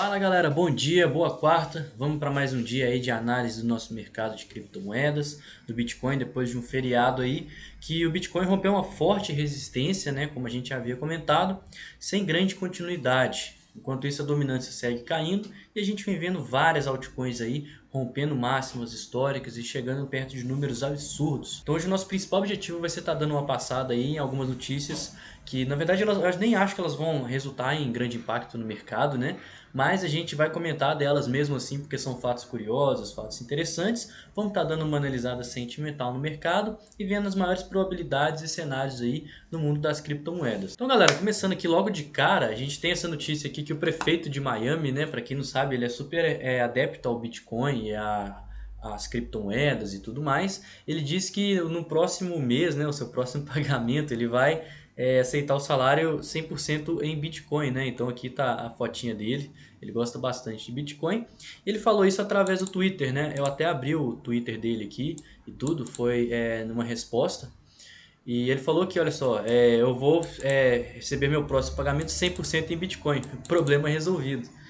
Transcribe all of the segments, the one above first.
Fala galera, bom dia, boa quarta. Vamos para mais um dia aí de análise do nosso mercado de criptomoedas, do Bitcoin, depois de um feriado aí, que o Bitcoin rompeu uma forte resistência, né, como a gente já havia comentado, sem grande continuidade. Enquanto isso, a dominância segue caindo e a gente vem vendo várias altcoins aí rompendo máximas históricas e chegando perto de números absurdos. Então hoje o nosso principal objetivo vai ser estar dando uma passada aí em algumas notícias que na verdade eu nem acho que elas vão resultar em grande impacto no mercado, né? Mas a gente vai comentar delas mesmo assim porque são fatos curiosos, fatos interessantes. Vamos estar dando uma analisada sentimental no mercado e vendo as maiores probabilidades e cenários aí no mundo das criptomoedas. Então galera, começando aqui logo de cara, a gente tem essa notícia aqui que o prefeito de Miami, né, para quem não sabe, ele é super adepto ao Bitcoin e as criptomoedas e tudo mais. Ele disse que no próximo mês, né, o seu próximo pagamento, ele vai aceitar o salário 100% em Bitcoin, né? Então aqui tá a fotinha dele, ele gosta bastante de Bitcoin. Ele falou isso através do Twitter, né? Eu até abri o Twitter dele aqui e tudo, foi numa resposta. E ele falou que, olha só, eu vou receber meu próximo pagamento 100% em Bitcoin. Problema resolvido.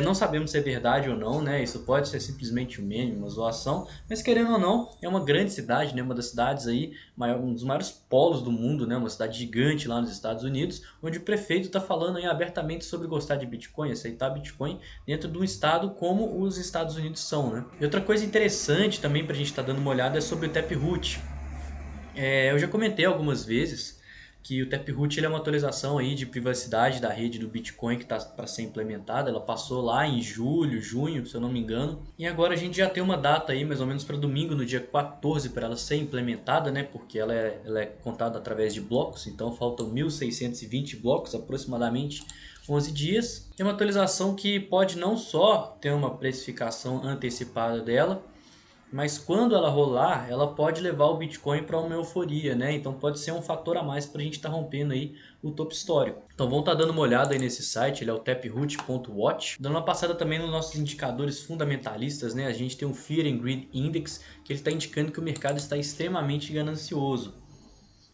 Não sabemos se é verdade ou não, né? Isso pode ser simplesmente um meme, uma zoação, mas querendo ou não, é uma grande cidade, né? Uma das cidades aí, um dos maiores polos do mundo, né? Uma cidade gigante lá nos Estados Unidos, onde o prefeito está falando aí abertamente sobre gostar de Bitcoin, aceitar Bitcoin dentro de um estado como os Estados Unidos são, né? E outra coisa interessante também para a gente estar dando uma olhada é sobre o Taproot. Eu já comentei algumas vezes que o Taproot ele é uma atualização aí de privacidade da rede do Bitcoin que está para ser implementada. Ela passou lá em julho, junho, se eu não me engano. E agora a gente já tem uma data aí, mais ou menos para domingo, no dia 14, para ela ser implementada, né? Porque ela é contada através de blocos, então faltam 1.620 blocos, aproximadamente 11 dias. É uma atualização que pode não só ter uma precificação antecipada dela, mas quando ela rolar, ela pode levar o Bitcoin para uma euforia, né? Então pode ser um fator a mais para a gente estar rompendo aí o topo histórico. Então vamos estar dando uma olhada aí nesse site, ele é o taproot.watch. Dando uma passada também nos nossos indicadores fundamentalistas, né? A gente tem o Fear and Greed Index, que ele está indicando que o mercado está extremamente ganancioso.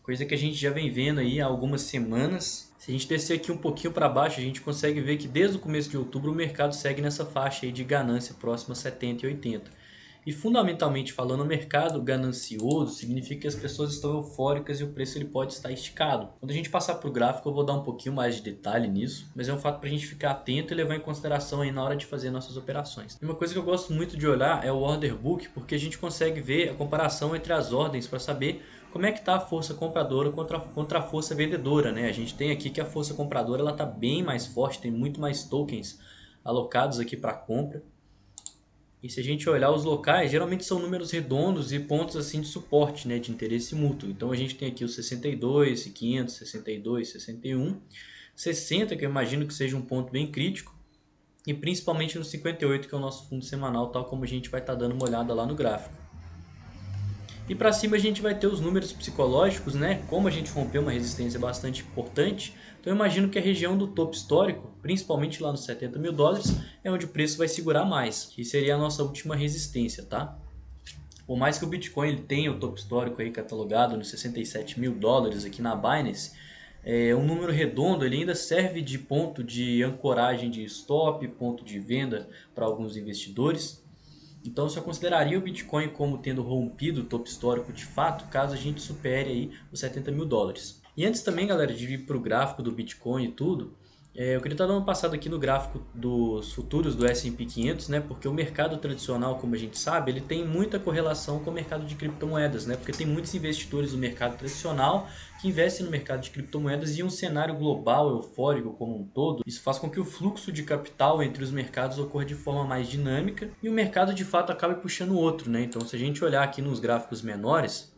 Coisa que a gente já vem vendo aí há algumas semanas. Se a gente descer aqui um pouquinho para baixo, a gente consegue ver que desde o começo de outubro o mercado segue nessa faixa aí de ganância próxima a 70 e 80. E fundamentalmente falando, o mercado ganancioso significa que as pessoas estão eufóricas e o preço ele pode estar esticado. Quando a gente passar para o gráfico eu vou dar um pouquinho mais de detalhe nisso, mas é um fato para a gente ficar atento e levar em consideração aí na hora de fazer nossas operações. E uma coisa que eu gosto muito de olhar é o order book, porque a gente consegue ver a comparação entre as ordens para saber como é que está a força compradora contra a força vendedora, né? A gente tem aqui que a força compradora ela está bem mais forte, tem muito mais tokens alocados aqui para compra. E se a gente olhar os locais, geralmente são números redondos e pontos assim de suporte, né, de interesse mútuo. Então a gente tem aqui o 62, 500, 62, 61, 60, que eu imagino que seja um ponto bem crítico, e principalmente no 58, que é o nosso fundo semanal, tal como a gente vai estar dando uma olhada lá no gráfico. E para cima a gente vai ter os números psicológicos, né? Como a gente rompeu uma resistência bastante importante, então eu imagino que a região do topo histórico, principalmente lá nos 70 mil dólares, é onde o preço vai segurar mais, que seria a nossa última resistência, tá? Por mais que o Bitcoin ele tenha o topo histórico aí catalogado nos 67 mil dólares aqui na Binance, um número redondo ele ainda serve de ponto de ancoragem de stop, ponto de venda para alguns investidores. Então eu só consideraria o Bitcoin como tendo rompido o topo histórico de fato, caso a gente supere aí os 70 mil dólares. E antes também, galera, de ir para o gráfico do Bitcoin e tudo, eu queria estar dando uma passada aqui no gráfico dos futuros do S&P 500, né? Porque o mercado tradicional, como a gente sabe, ele tem muita correlação com o mercado de criptomoedas, né? Porque tem muitos investidores do mercado tradicional que investem no mercado de criptomoedas e um cenário global eufórico como um todo. Isso faz com que o fluxo de capital entre os mercados ocorra de forma mais dinâmica e o mercado de fato acabe puxando o outro, né? Então, se a gente olhar aqui nos gráficos menores,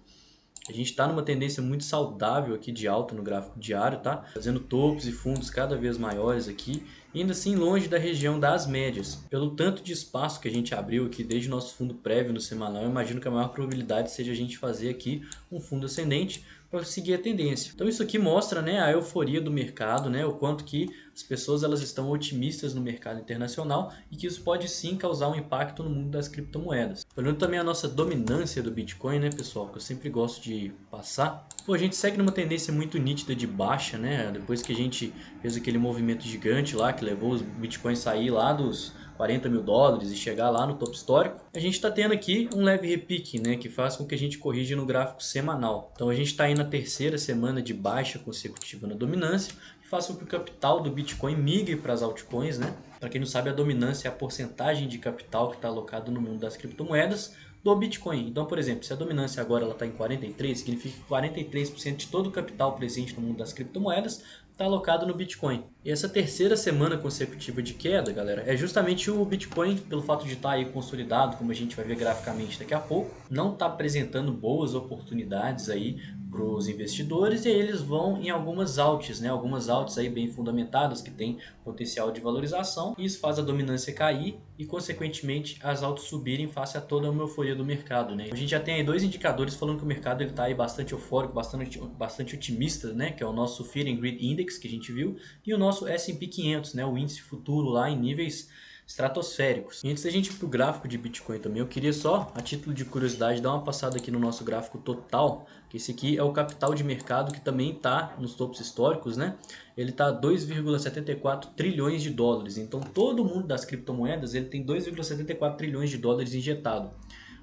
a gente está numa tendência muito saudável aqui de alta no gráfico diário, tá? Fazendo topos e fundos cada vez maiores aqui, e ainda assim longe da região das médias. Pelo tanto de espaço que a gente abriu aqui desde o nosso fundo prévio no semanal, eu imagino que a maior probabilidade seja a gente fazer aqui um fundo ascendente para seguir a tendência. Então isso aqui mostra, né, a euforia do mercado, né, o quanto que as as pessoas elas estão otimistas no mercado internacional e que isso pode sim causar um impacto no mundo das criptomoedas. Olhando também a nossa dominância do Bitcoin, né, pessoal, que eu sempre gosto de passar. Pô, a gente segue numa tendência muito nítida de baixa, né? Depois que a gente fez aquele movimento gigante lá que levou os Bitcoins a sair lá dos 40 mil dólares e chegar lá no topo histórico, a gente está tendo aqui um leve repique, né, que faz com que a gente corrija no gráfico semanal. Então a gente está aí na terceira semana de baixa consecutiva na dominância, que faz com que o capital do Bitcoin migre para as altcoins, né? Para quem não sabe, a dominância é a porcentagem de capital que está alocado no mundo das criptomoedas do Bitcoin. Então, por exemplo, se a dominância agora está em 43, significa que 43% de todo o capital presente no mundo das criptomoedas está alocado no Bitcoin. E essa terceira semana consecutiva de queda, galera, é justamente o Bitcoin, pelo fato de estar aí consolidado, como a gente vai ver graficamente daqui a pouco, não está apresentando boas oportunidades aí para os investidores, e aí eles vão em algumas alts, né? Algumas alts aí bem fundamentadas que têm potencial de valorização, e isso faz a dominância cair e consequentemente as altas subirem face a toda uma euforia do mercado, né? A gente já tem aí dois indicadores falando que o mercado está aí bastante eufórico, bastante otimista, né? Que é o nosso Fear and Greed Index que a gente viu e o nosso S&P 500, né? O índice futuro lá em níveis estratosféricos. E antes da gente ir para o gráfico de Bitcoin também, eu queria só, a título de curiosidade, dar uma passada aqui no nosso gráfico total, que esse aqui é o capital de mercado que também está nos topos históricos, né? Ele está 2,74 trilhões de dólares. Então todo mundo das criptomoedas ele tem 2,74 trilhões de dólares injetado.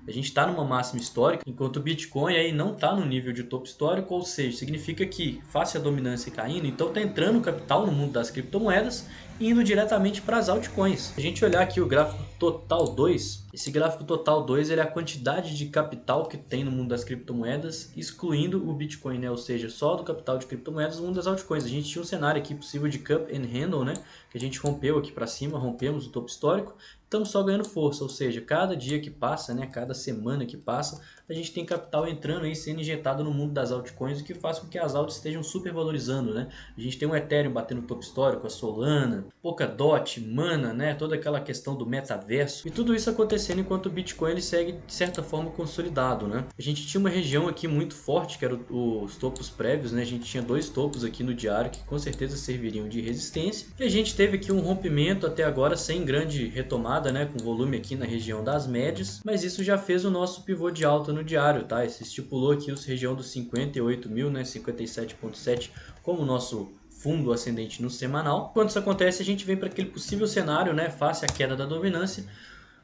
A gente está numa máxima histórica, enquanto o Bitcoin aí não está no nível de topo histórico, ou seja, significa que, face à dominância caindo, então está entrando capital no mundo das criptomoedas e indo diretamente para as altcoins. Se a gente olhar aqui o gráfico total 2, esse gráfico total 2 ele é a quantidade de capital que tem no mundo das criptomoedas, excluindo o Bitcoin, né? Ou seja, só do capital de criptomoedas no mundo das altcoins. A gente tinha um cenário aqui possível de cup and handle, né? Que a gente rompeu aqui para cima, rompemos o topo histórico, estamos só ganhando força, ou seja, cada dia que passa, né, cada semana que passa, a gente tem capital entrando aí, sendo injetado no mundo das altcoins, o que faz com que as altas estejam super valorizando, né? A gente tem o Ethereum batendo no topo histórico, a Solana, Polkadot, Mana, né, toda aquela questão do metaverso, e tudo isso acontecendo enquanto o Bitcoin ele segue de certa forma consolidado, né? A gente tinha uma região aqui muito forte, que era os topos prévios, né? A gente tinha dois topos aqui no diário que com certeza serviriam de resistência, e a gente teve aqui um rompimento até agora sem grande retomada, né, com volume aqui na região das médias, mas isso já fez o nosso pivô de alta no diário, tá? Esse estipulou aqui a região dos 58 mil, né, 57,7 como o nosso fundo ascendente no semanal. Quando isso acontece, a gente vem para aquele possível cenário, né, face à queda da dominância,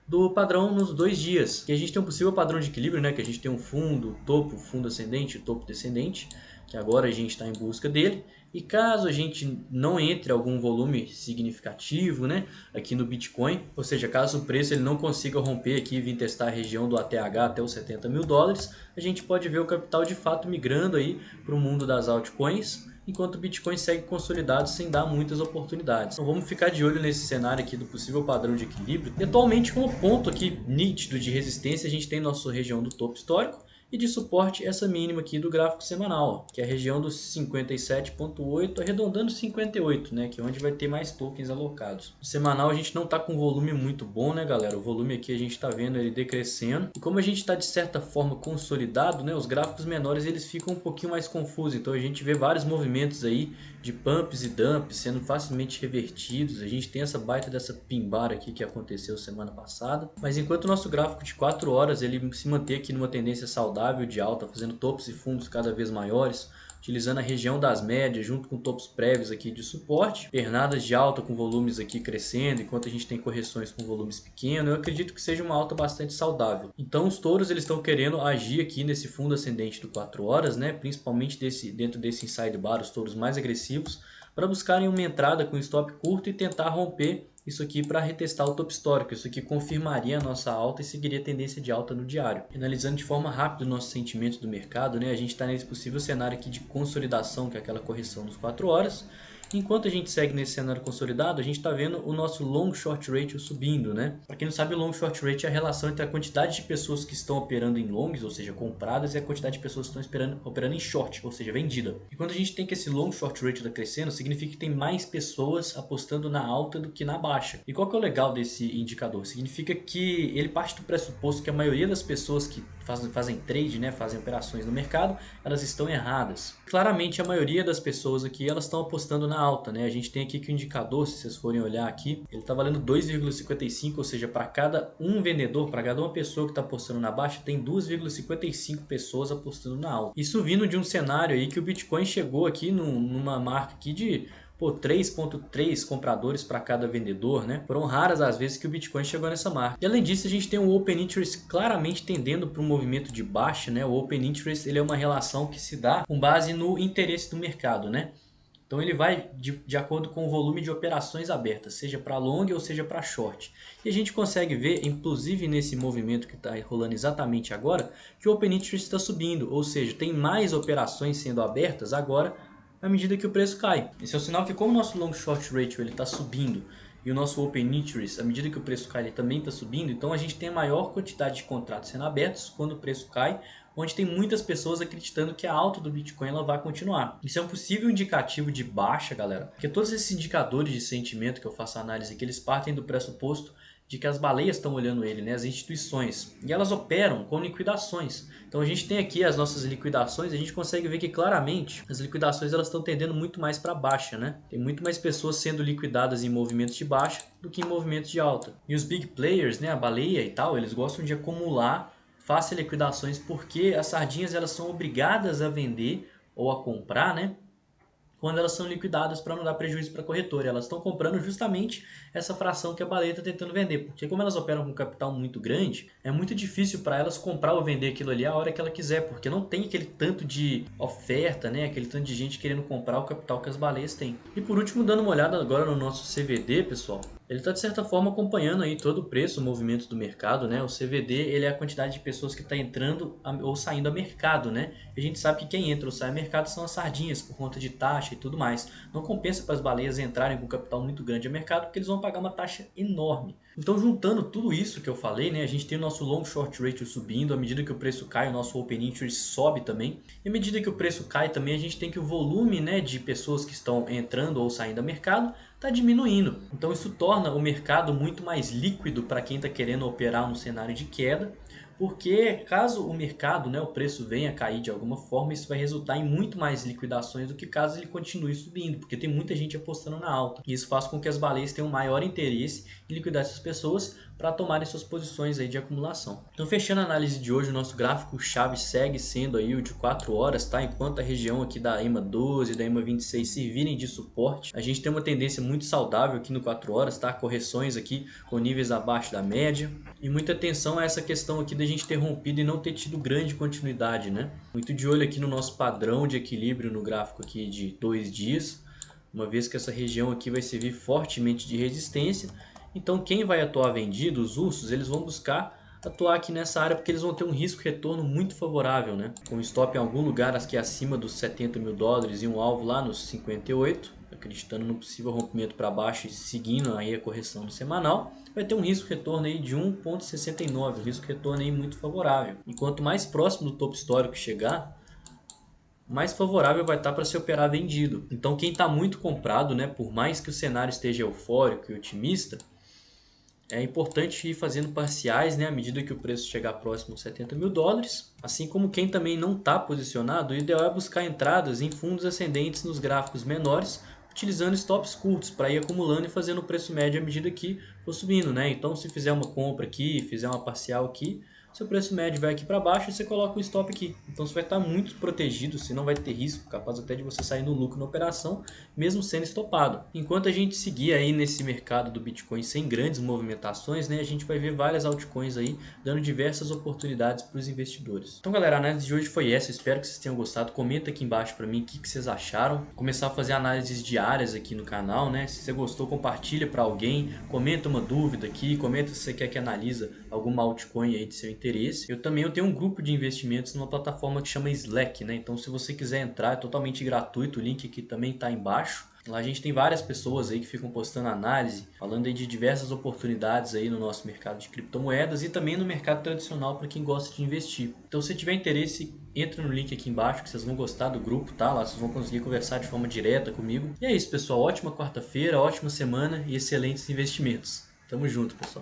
do padrão nos 2 dias. E a gente tem um possível padrão de equilíbrio, né, que a gente tem um fundo, topo, fundo ascendente, topo descendente, que agora a gente está em busca dele. E caso a gente não entre algum volume significativo, né, aqui no Bitcoin, ou seja, caso o preço ele não consiga romper aqui e vir testar a região do ATH até os 70 mil dólares, a gente pode ver o capital de fato migrando aí para o mundo das altcoins, enquanto o Bitcoin segue consolidado sem dar muitas oportunidades. Então vamos ficar de olho nesse cenário aqui do possível padrão de equilíbrio. E atualmente, como ponto aqui nítido de resistência, a gente tem nossa região do topo histórico e de suporte essa mínima aqui do gráfico semanal, que é a região dos 57,8, arredondando 58, né, que é onde vai ter mais tokens alocados. No semanal a gente não está com um volume muito bom, né, galera? O volume aqui a gente está vendo ele decrescendo. E como a gente está de certa forma consolidado, né, os gráficos menores eles ficam um pouquinho mais confusos. Então a gente vê vários movimentos aí de pumps e dumps sendo facilmente revertidos. A gente tem essa baita dessa pin bar aqui que aconteceu semana passada. Mas enquanto o nosso gráfico de 4 horas ele se mantém aqui numa tendência saudável de alta, fazendo topos e fundos cada vez maiores, utilizando a região das médias junto com topos prévios aqui de suporte, pernadas de alta com volumes aqui crescendo, enquanto a gente tem correções com volumes pequenos, eu acredito que seja uma alta bastante saudável. Então os touros eles estão querendo agir aqui nesse fundo ascendente do 4 horas, né? Principalmente dentro desse inside bar, os touros mais agressivos, para buscarem uma entrada com stop curto e tentar romper isso aqui para retestar o topo histórico. Isso aqui confirmaria a nossa alta e seguiria a tendência de alta no diário. Analisando de forma rápida o nosso sentimento do mercado, né, a gente está nesse possível cenário aqui de consolidação, que é aquela correção dos 4 horas. Enquanto a gente segue nesse cenário consolidado, a gente está vendo o nosso long short ratio subindo, né? Para quem não sabe, o long short ratio é a relação entre a quantidade de pessoas que estão operando em longs, ou seja, compradas, e a quantidade de pessoas que estão operando em short, ou seja, vendida. E quando a gente tem que esse long short ratio está crescendo, significa que tem mais pessoas apostando na alta do que na baixa. E qual que é o legal desse indicador? Significa que ele parte do pressuposto que a maioria das pessoas que fazem trade, né, fazem operações no mercado, elas estão erradas. Claramente a maioria das pessoas aqui, elas estão apostando na alta, né? A gente tem aqui que o indicador, se vocês forem olhar aqui, ele está valendo 2,55, ou seja, para cada um vendedor, para cada uma pessoa que está apostando na baixa, tem 2,55 pessoas apostando na alta. Isso vindo de um cenário aí que o Bitcoin chegou aqui numa marca aqui de 3,3 compradores para cada vendedor, né? Foram raras as vezes que o Bitcoin chegou nessa marca. E além disso, a gente tem o Open Interest claramente tendendo para um movimento de baixa, né? O Open Interest ele é uma relação que se dá com base no interesse do mercado, né? Então ele vai de acordo com o volume de operações abertas, seja para long ou seja para short. E a gente consegue ver, inclusive nesse movimento que está rolando exatamente agora, que o Open Interest está subindo, ou seja, tem mais operações sendo abertas agora à medida que o preço cai. Esse é o sinal que como o nosso long short ratio está subindo e o nosso open interest, à medida que o preço cai, ele também está subindo, então a gente tem a maior quantidade de contratos sendo abertos quando o preço cai, onde tem muitas pessoas acreditando que a alta do Bitcoin ela vai continuar. Isso é um possível indicativo de baixa, galera, porque todos esses indicadores de sentimento que eu faço análise aqui, eles partem do pressuposto de que as baleias estão olhando ele, né, as instituições, e elas operam com liquidações. Então a gente tem aqui as nossas liquidações, a gente consegue ver que claramente as liquidações elas estão tendendo muito mais para baixa, né? Tem muito mais pessoas sendo liquidadas em movimentos de baixa do que em movimentos de alta. E os big players, né, a baleia e tal, eles gostam de acumular fácil liquidações porque as sardinhas elas são obrigadas a vender ou a comprar, né? Quando elas são liquidadas para não dar prejuízo para a corretora. Elas estão comprando justamente essa fração que a baleia está tentando vender. Porque como elas operam com capital muito grande, é muito difícil para elas comprar ou vender aquilo ali a hora que ela quiser. Porque não tem aquele tanto de oferta, né? Aquele tanto de gente querendo comprar o capital que as baleias têm. E por último, dando uma olhada agora no nosso CVD, pessoal. Ele está de certa forma acompanhando aí todo o preço, o movimento do mercado, né? O CVD ele é a quantidade de pessoas que está entrando ou saindo a mercado, né? E a gente sabe que quem entra ou sai a mercado são as sardinhas por conta de taxa e tudo mais. Não compensa para as baleias entrarem com capital muito grande a mercado porque eles vão pagar uma taxa enorme. Então juntando tudo isso que eu falei, né? A gente tem o nosso long short ratio subindo, à medida que o preço cai, o nosso open interest sobe também. E à medida que o preço cai também, a gente tem que o volume, né, de pessoas que estão entrando ou saindo a mercado está diminuindo. Então isso torna o mercado muito mais líquido para quem está querendo operar no cenário de queda, porque caso o mercado, né, o preço venha a cair de alguma forma, isso vai resultar em muito mais liquidações do que caso ele continue subindo, porque tem muita gente apostando na alta. E isso faz com que as baleias tenham maior interesse em liquidar essas pessoas para tomarem suas posições aí de acumulação. Então fechando a análise de hoje, o nosso gráfico chave segue sendo aí o de 4 horas, tá? Enquanto a região aqui da EMA 12 e da EMA 26 servirem de suporte, a gente tem uma tendência muito saudável aqui no 4 horas, tá? Correções aqui com níveis abaixo da média e muita atenção a essa questão aqui da gente ter rompido e não ter tido grande continuidade, né? Muito de olho aqui no nosso padrão de equilíbrio no gráfico aqui de 2 dias, uma vez que essa região aqui vai servir fortemente de resistência. Então quem vai atuar vendido, os ursos, eles vão buscar atuar aqui nessa área porque eles vão ter um risco-retorno muito favorável, né? Com stop em algum lugar aqui acima dos 70 mil dólares e um alvo lá nos 58, acreditando no possível rompimento para baixo e seguindo aí a correção no semanal, vai ter um risco-retorno aí de 1,69, um risco-retorno aí muito favorável. E quanto mais próximo do topo histórico chegar, mais favorável vai estar para se operar vendido. Então quem está muito comprado, né, por mais que o cenário esteja eufórico e otimista, é importante ir fazendo parciais, né, à medida que o preço chegar próximo aos 70 mil dólares. Assim como quem também não está posicionado, o ideal é buscar entradas em fundos ascendentes nos gráficos menores, utilizando stops curtos para ir acumulando e fazendo o preço médio à medida que for subindo, né? Então se fizer uma compra aqui, fizer uma parcial aqui, seu preço médio vai aqui para baixo e você coloca o stop aqui. Então você vai estar muito protegido, você não vai ter risco, capaz até de você sair no lucro na operação, mesmo sendo estopado. Enquanto a gente seguir aí nesse mercado do Bitcoin sem grandes movimentações, né, a gente vai ver várias altcoins aí dando diversas oportunidades para os investidores. Então galera, a análise de hoje foi essa, espero que vocês tenham gostado. Comenta aqui embaixo para mim o que vocês acharam. Vou começar a fazer análises diárias aqui no canal, né? Se você gostou, compartilha para alguém, comenta uma dúvida aqui, comenta se você quer que analisa alguma altcoin aí de seu interesse. Eu também tenho um grupo de investimentos numa plataforma que chama Slack, né? Então se você quiser entrar, é totalmente gratuito, o link aqui também está embaixo. Lá a gente tem várias pessoas aí que ficam postando análise, falando aí de diversas oportunidades aí no nosso mercado de criptomoedas e também no mercado tradicional para quem gosta de investir. Então se tiver interesse, entra no link aqui embaixo que vocês vão gostar do grupo, tá? Lá vocês vão conseguir conversar de forma direta comigo. E é isso, pessoal. Ótima quarta-feira, ótima semana e excelentes investimentos. Tamo junto, pessoal.